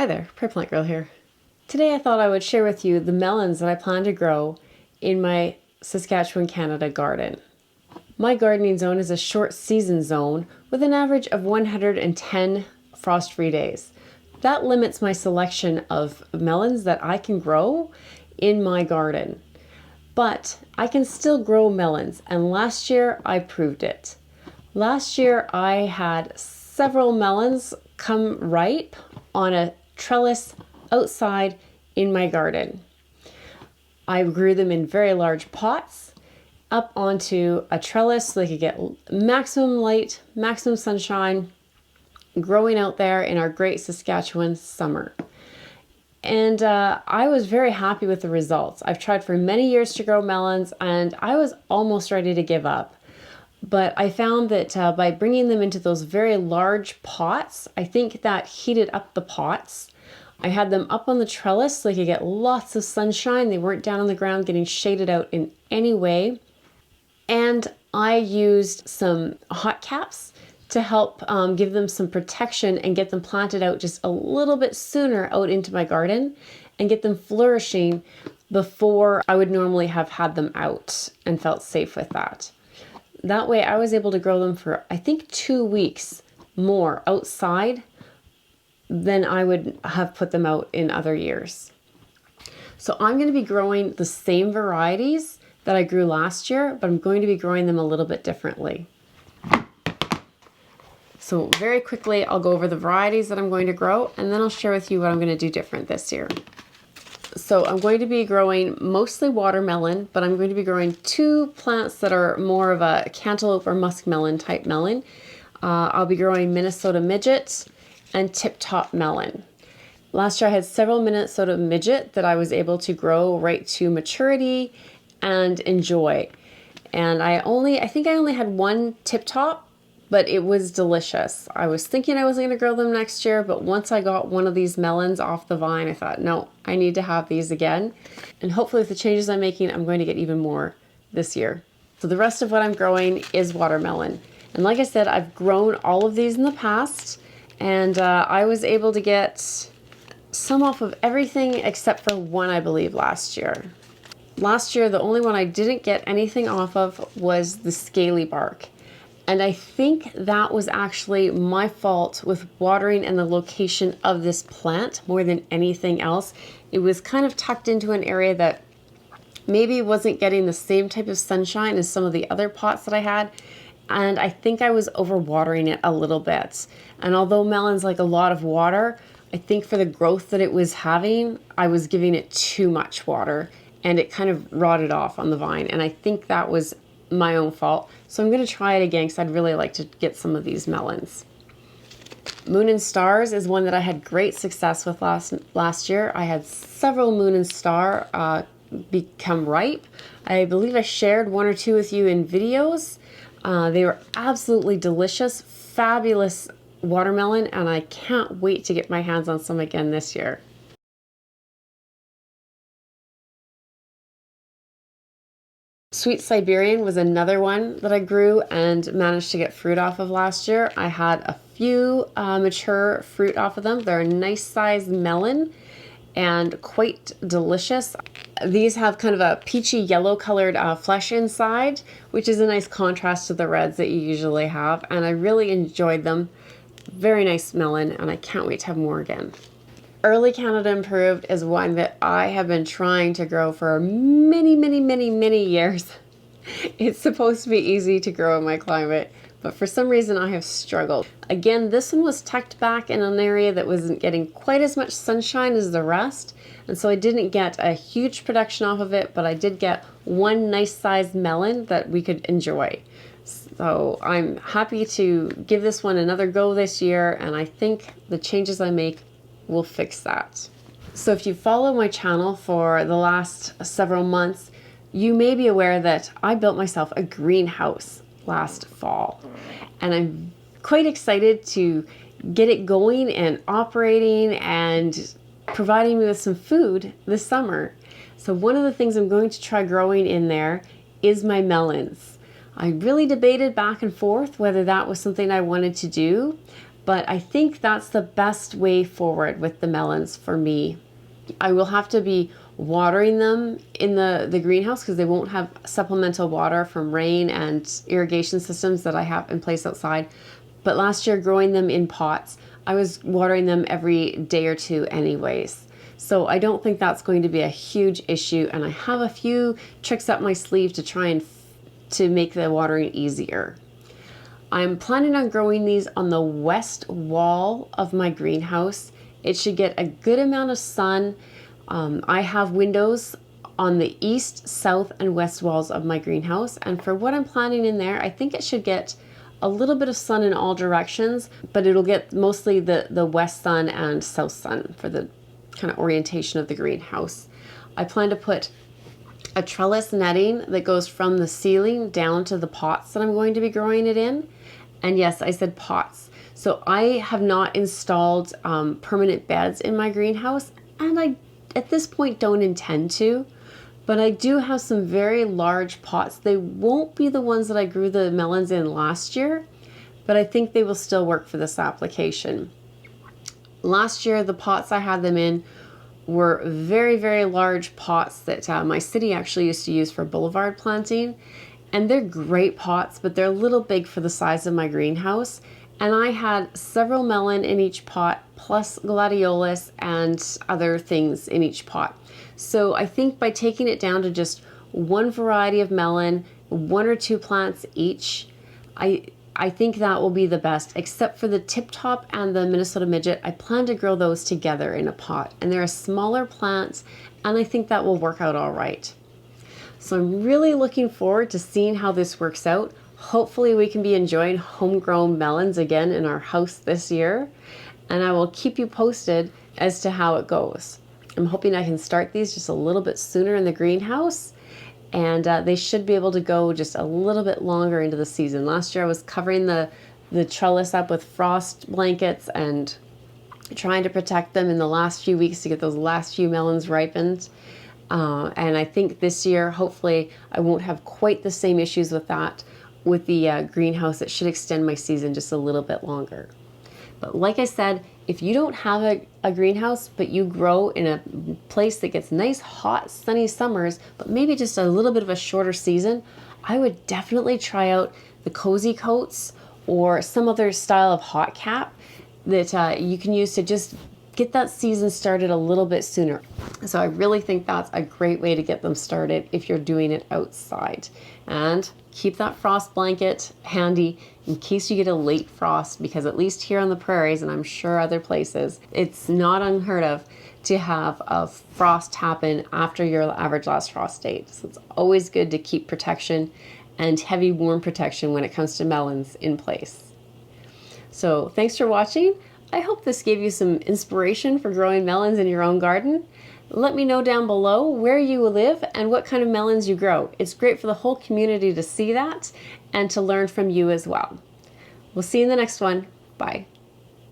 Hi there, Prairie Plant Girl here. Today I thought I would share with you the melons that I plan to grow in my Saskatchewan, Canada garden. My gardening zone is a short season zone with an average of 110 frost-free days. That limits my selection of melons that I can grow in my garden. But I can still grow melons, and last year I proved it. Last year I had several melons come ripe on a trellis outside in my garden. I grew them in very large pots up onto a trellis so they could get maximum light, maximum sunshine, growing out there in our great Saskatchewan summer. And I was very happy with the results. I've tried for many years to grow melons and I was almost ready to give up. But I found that by bringing them into those very large pots, I think that heated up the pots. I had them up on the trellis so they could get lots of sunshine. They weren't down on the ground getting shaded out in any way. And I used some hot caps to help give them some protection and get them planted out just a little bit sooner out into my garden and get them flourishing before I would normally have had them out and felt safe with that. That way I was able to grow them for, I think, 2 weeks more outside than I would have put them out in other years. So I'm going to be growing the same varieties that I grew last year, but I'm going to be growing them a little bit differently. So very quickly, I'll go over the varieties that I'm going to grow, and then I'll share with you what I'm going to do different this year. So I'm going to be growing mostly watermelon, but I'm going to be growing 2 plants that are more of a cantaloupe or muskmelon type melon. I'll be growing Minnesota Midget and Tip Top Melon. Last year I had several Minnesota Midget that I was able to grow right to maturity and enjoy. And I think I only had 1 Tip Top, but it was delicious. I was thinking I was going to grow them next year, but once I got one of these melons off the vine, I thought, no, I need to have these again. And hopefully with the changes I'm making, I'm going to get even more this year. So the rest of what I'm growing is watermelon. And like I said, I've grown all of these in the past, and I was able to get some off of everything except for one, I believe, last year. Last year, the only one I didn't get anything off of was the scaly bark. And I think that was actually my fault with watering and the location of this plant more than anything else. It was kind of tucked into an area that maybe wasn't getting the same type of sunshine as some of the other pots that I had. And I think I was overwatering it a little bit. And although melons like a lot of water, I think for the growth that it was having, I was giving it too much water and it kind of rotted off on the vine. And I think that was my own fault. So I'm going to try it again because I'd really like to get some of these melons. Moon and Stars is one that I had great success with last year. I had several Moon and Star become ripe. I believe I shared 1 or 2 with you in videos. They were absolutely delicious, fabulous watermelon, and I can't wait to get my hands on some again this year. Sweet Siberian was another one that I grew and managed to get fruit off of last year. I had a few mature fruit off of them. They're a nice sized melon and quite delicious. These have kind of a peachy yellow colored flesh inside, which is a nice contrast to the reds that you usually have. And I really enjoyed them. Very nice melon, and I can't wait to have more again. Early Canada Improved is one that I have been trying to grow for many years. It's supposed to be easy to grow in my climate, but for some reason I have struggled. Again, this one was tucked back in an area that wasn't getting quite as much sunshine as the rest, and so I didn't get a huge production off of it, but I did get one nice sized melon that we could enjoy. So I'm happy to give this one another go this year, and I think the changes I make will fix that. So if you follow my channel for the last several months, you may be aware that I built myself a greenhouse last fall, and I'm quite excited to get it going and operating and providing me with some food this summer. So one of the things I'm going to try growing in there is my melons. I really debated back and forth whether that was something I wanted to do, But I think that's the best way forward with the melons for me. I will have to be watering them in the greenhouse because they won't have supplemental water from rain and irrigation systems that I have in place outside. But last year, growing them in pots, I was watering them every day or two anyways. So I don't think that's going to be a huge issue, and I have a few tricks up my sleeve to try and to make the watering easier. I'm planning on growing these on the west wall of my greenhouse. It should get a good amount of sun. I have windows on the east, south, and west walls of my greenhouse, and for what I'm planning in there, I think it should get a little bit of sun in all directions, but it'll get mostly the west sun and south sun for the kind of orientation of the greenhouse. I plan to put a trellis netting that goes from the ceiling down to the pots that I'm going to be growing it in. And yes, I said pots. So I have not installed permanent beds in my greenhouse, and I at this point don't intend to, but I do have some very large pots. They won't be the ones that I grew the melons in last year, but I think they will still work for this application. Last year, the pots I had them in were very, very large pots that my city actually used to use for boulevard planting. And they're great pots, but they're a little big for the size of my greenhouse. And I had several melon in each pot, plus gladiolus and other things in each pot. So I think by taking it down to just one variety of melon, 1 or 2 plants each, I think that will be the best, except for the Tip Top and the Minnesota Midget. I plan to grow those together in a pot, and they're smaller plants, and I think that will work out all right. So I'm really looking forward to seeing how this works out. Hopefully we can be enjoying homegrown melons again in our house this year, and I will keep you posted as to how it goes. I'm hoping I can start these just a little bit sooner in the greenhouse, and they should be able to go just a little bit longer into the season. Last year I was covering the trellis up with frost blankets and trying to protect them in the last few weeks to get those last few melons ripened. And I think this year, hopefully, I won't have quite the same issues with that. With the greenhouse, it should extend my season just a little bit longer. But like I said, if you don't have a greenhouse, but you grow in a place that gets nice, hot, sunny summers, but maybe just a little bit of a shorter season, I would definitely try out the Cozy Coats or some other style of hot cap that you can use to just get that season started a little bit sooner. So I really think that's a great way to get them started if you're doing it outside. And keep that frost blanket handy in case you get a late frost, because at least here on the prairies, and I'm sure other places, it's not unheard of to have a frost happen after your average last frost date. So it's always good to keep protection and heavy warm protection when it comes to melons in place. So thanks for watching. I hope this gave you some inspiration for growing melons in your own garden. Let me know down below where you live and what kind of melons you grow. It's great for the whole community to see that and to learn from you as well. We'll see you in the next one. Bye.